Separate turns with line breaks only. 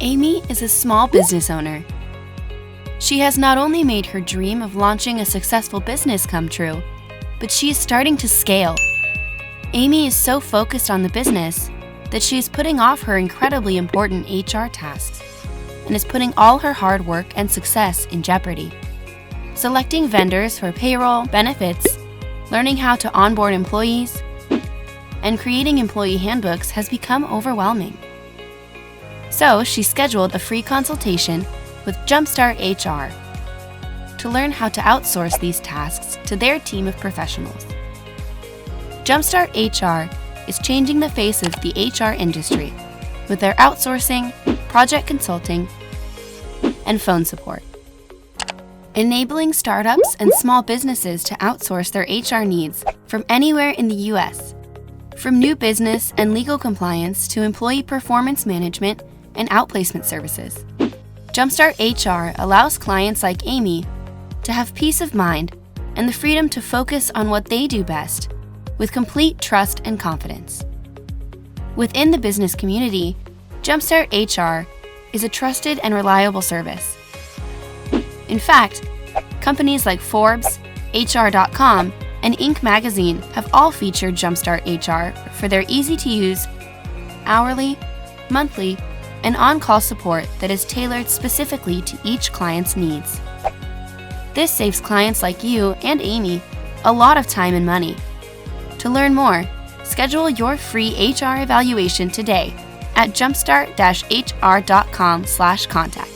Amy is a small business owner. She has not only made her dream of launching a successful business come true, but she is starting to scale. Amy is so focused on the business that she is putting off her incredibly important HR tasks and is putting all her hard work and success in jeopardy. Selecting vendors for payroll, benefits, learning how to onboard employees, and creating employee handbooks has become overwhelming. So she scheduled a free consultation with Jumpstart HR to learn how to outsource these tasks to their team of professionals. Jumpstart HR is changing the face of the HR industry with their outsourcing, project consulting, and phone support. Enabling startups and small businesses to outsource their HR needs from anywhere in the US, from new business and legal compliance to employee performance management and outplacement services. Jumpstart HR allows clients like Amy to have peace of mind and the freedom to focus on what they do best with complete trust and confidence. Within the business community, Jumpstart HR is a trusted and reliable service. In fact, companies like Forbes, HR.com, and Inc. magazine have all featured Jumpstart HR for their easy-to-use, hourly, monthly, and on-call support that is tailored specifically to each client's needs. This saves clients like you and Amy a lot of time and money. To learn more, schedule your free HR evaluation today at jumpstart-hr.com/contact.